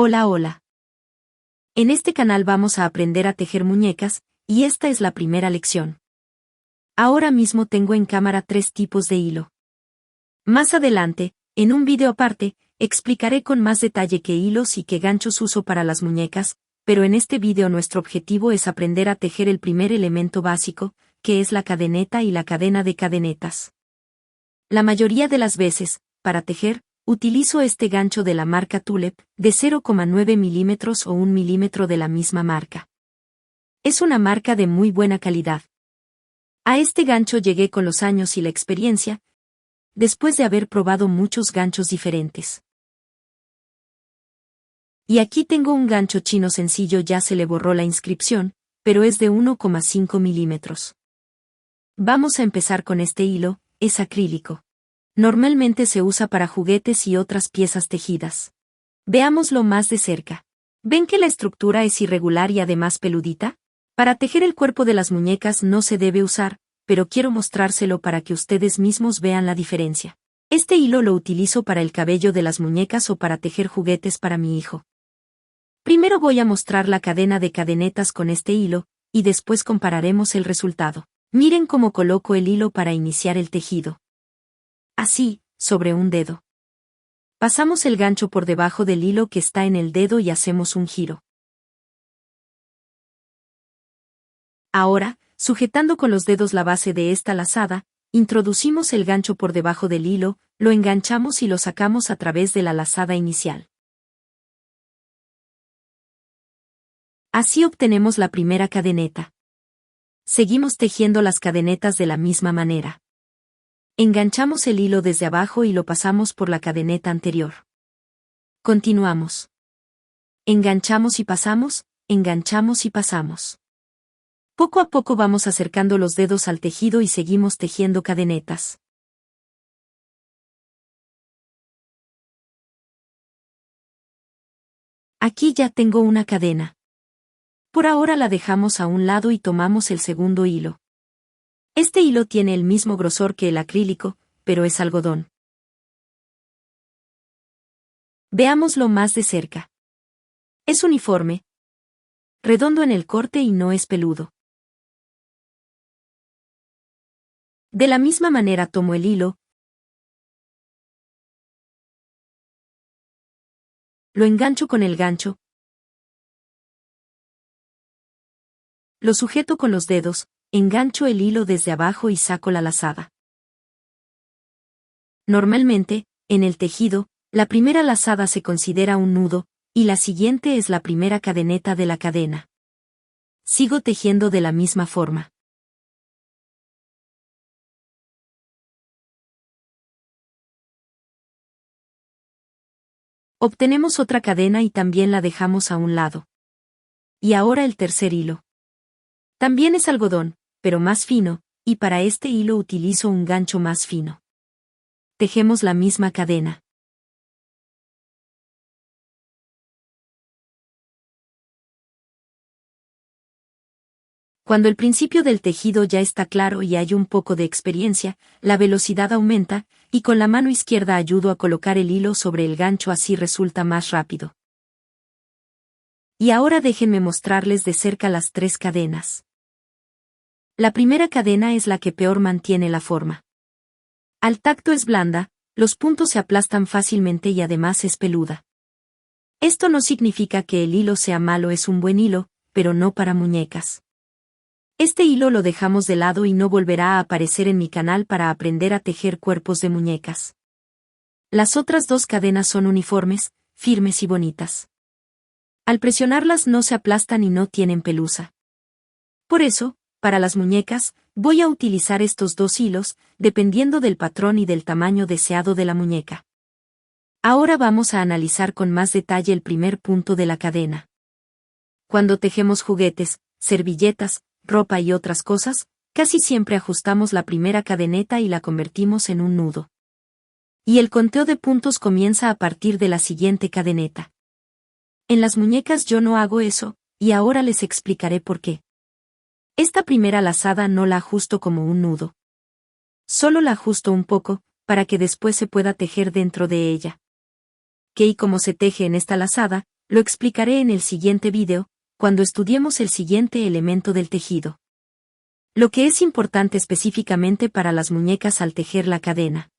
Hola, hola. En este canal vamos a aprender a tejer muñecas, y esta es la primera lección. Ahora mismo tengo en cámara 3 tipos de hilo. Más adelante, en un video aparte, explicaré con más detalle qué hilos y qué ganchos uso para las muñecas, pero en este video nuestro objetivo es aprender a tejer el primer elemento básico, que es la cadeneta y la cadena de cadenetas. La mayoría de las veces, para tejer, utilizo este gancho de la marca Tulip, de 0,9 milímetros o 1 milímetro de la misma marca. Es una marca de muy buena calidad. A este gancho llegué con los años y la experiencia, después de haber probado muchos ganchos diferentes. Y aquí tengo un gancho chino sencillo, ya se le borró la inscripción, pero es de 1,5 milímetros. Vamos a empezar con este hilo, es acrílico. Normalmente se usa para juguetes y otras piezas tejidas. Veámoslo más de cerca. ¿Ven que la estructura es irregular y además peludita? Para tejer el cuerpo de las muñecas no se debe usar, pero quiero mostrárselo para que ustedes mismos vean la diferencia. Este hilo lo utilizo para el cabello de las muñecas o para tejer juguetes para mi hijo. Primero voy a mostrar la cadena de cadenetas con este hilo, y después compararemos el resultado. Miren cómo coloco el hilo para iniciar el tejido. Así, sobre un dedo. Pasamos el gancho por debajo del hilo que está en el dedo y hacemos un giro. Ahora, sujetando con los dedos la base de esta lazada, introducimos el gancho por debajo del hilo, lo enganchamos y lo sacamos a través de la lazada inicial. Así obtenemos la primera cadeneta. Seguimos tejiendo las cadenetas de la misma manera. Enganchamos el hilo desde abajo y lo pasamos por la cadeneta anterior. Continuamos. Enganchamos y pasamos, enganchamos y pasamos. Poco a poco vamos acercando los dedos al tejido y seguimos tejiendo cadenetas. Aquí ya tengo una cadena. Por ahora la dejamos a un lado y tomamos el segundo hilo. Este hilo tiene el mismo grosor que el acrílico, pero es algodón. Veámoslo más de cerca. Es uniforme, redondo en el corte y no es peludo. De la misma manera tomo el hilo, lo engancho con el gancho, lo sujeto con los dedos, engancho el hilo desde abajo y saco la lazada. Normalmente, en el tejido, la primera lazada se considera un nudo, y la siguiente es la primera cadeneta de la cadena. Sigo tejiendo de la misma forma. Obtenemos otra cadena y también la dejamos a un lado. Y ahora el tercer hilo. También es algodón, pero más fino, y para este hilo utilizo un gancho más fino. Tejemos la misma cadena. Cuando el principio del tejido ya está claro y hay un poco de experiencia, la velocidad aumenta, y con la mano izquierda ayudo a colocar el hilo sobre el gancho, así resulta más rápido. Y ahora déjenme mostrarles de cerca las 3 cadenas. La primera cadena es la que peor mantiene la forma. Al tacto es blanda, los puntos se aplastan fácilmente y además es peluda. Esto no significa que el hilo sea malo, es un buen hilo, pero no para muñecas. Este hilo lo dejamos de lado y no volverá a aparecer en mi canal para aprender a tejer cuerpos de muñecas. Las otras 2 cadenas son uniformes, firmes y bonitas. Al presionarlas no se aplastan y no tienen pelusa. Por eso, para las muñecas, voy a utilizar estos 2 hilos, dependiendo del patrón y del tamaño deseado de la muñeca. Ahora vamos a analizar con más detalle el primer punto de la cadena. Cuando tejemos juguetes, servilletas, ropa y otras cosas, casi siempre ajustamos la primera cadeneta y la convertimos en un nudo. Y el conteo de puntos comienza a partir de la siguiente cadeneta. En las muñecas yo no hago eso, y ahora les explicaré por qué. Esta primera lazada no la ajusto como un nudo. Solo la ajusto un poco, para que después se pueda tejer dentro de ella. ¿Qué y cómo se teje en esta lazada? Lo explicaré en el siguiente video, cuando estudiemos el siguiente elemento del tejido. Lo que es importante específicamente para las muñecas al tejer la cadena.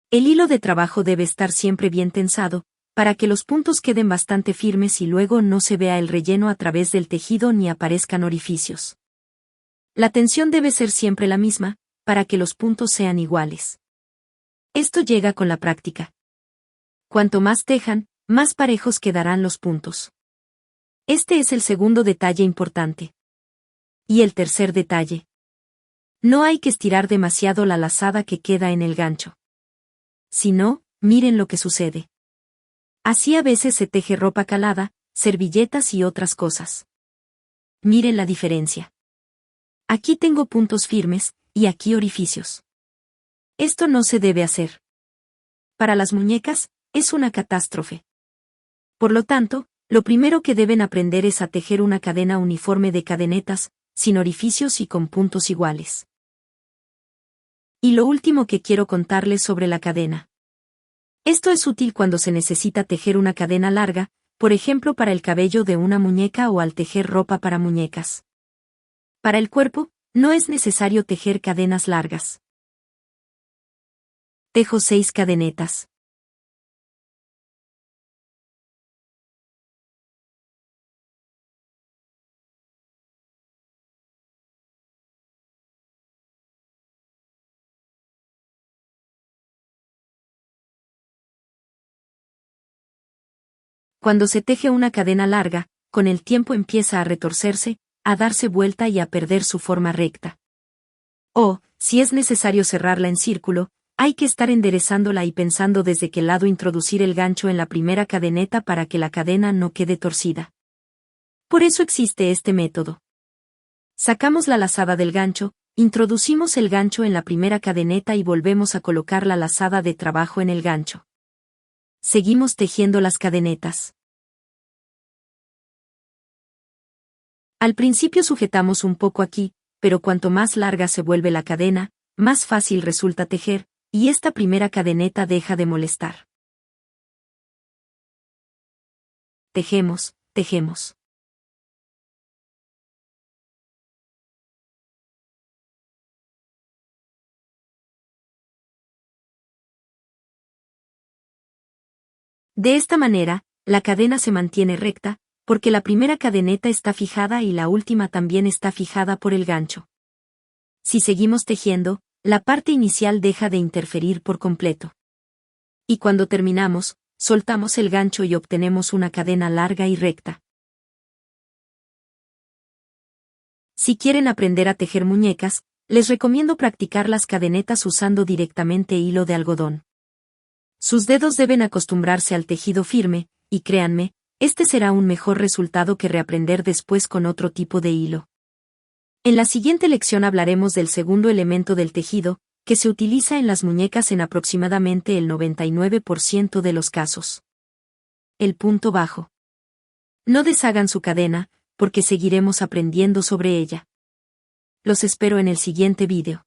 El hilo de trabajo debe estar siempre bien tensado, para que los puntos queden bastante firmes y luego no se vea el relleno a través del tejido ni aparezcan orificios. La tensión debe ser siempre la misma, para que los puntos sean iguales. Esto llega con la práctica. Cuanto más tejan, más parejos quedarán los puntos. Este es el segundo detalle importante. Y el tercer detalle. No hay que estirar demasiado la lazada que queda en el gancho. Si no, miren lo que sucede. Así a veces se teje ropa calada, servilletas y otras cosas. Miren la diferencia. Aquí tengo puntos firmes, y aquí orificios. Esto no se debe hacer. Para las muñecas, es una catástrofe. Por lo tanto, lo primero que deben aprender es a tejer una cadena uniforme de cadenetas, sin orificios y con puntos iguales. Y lo último que quiero contarles sobre la cadena. Esto es útil cuando se necesita tejer una cadena larga, por ejemplo para el cabello de una muñeca o al tejer ropa para muñecas. Para el cuerpo, no es necesario tejer cadenas largas. Tejo 6 cadenetas. Cuando se teje una cadena larga, con el tiempo empieza a retorcerse, a darse vuelta y a perder su forma recta. O, si es necesario cerrarla en círculo, hay que estar enderezándola y pensando desde qué lado introducir el gancho en la primera cadeneta para que la cadena no quede torcida. Por eso existe este método. Sacamos la lazada del gancho, introducimos el gancho en la primera cadeneta y volvemos a colocar la lazada de trabajo en el gancho. Seguimos tejiendo las cadenetas. Al principio sujetamos un poco aquí, pero cuanto más larga se vuelve la cadena, más fácil resulta tejer, y esta primera cadeneta deja de molestar. Tejemos, tejemos. De esta manera, la cadena se mantiene recta, porque la primera cadeneta está fijada y la última también está fijada por el gancho. Si seguimos tejiendo, la parte inicial deja de interferir por completo. Y cuando terminamos, soltamos el gancho y obtenemos una cadena larga y recta. Si quieren aprender a tejer muñecas, les recomiendo practicar las cadenetas usando directamente hilo de algodón. Sus dedos deben acostumbrarse al tejido firme, y créanme, este será un mejor resultado que reaprender después con otro tipo de hilo. En la siguiente lección hablaremos del segundo elemento del tejido, que se utiliza en las muñecas en aproximadamente el 99% de los casos. El punto bajo. No deshagan su cadena, porque seguiremos aprendiendo sobre ella. Los espero en el siguiente vídeo.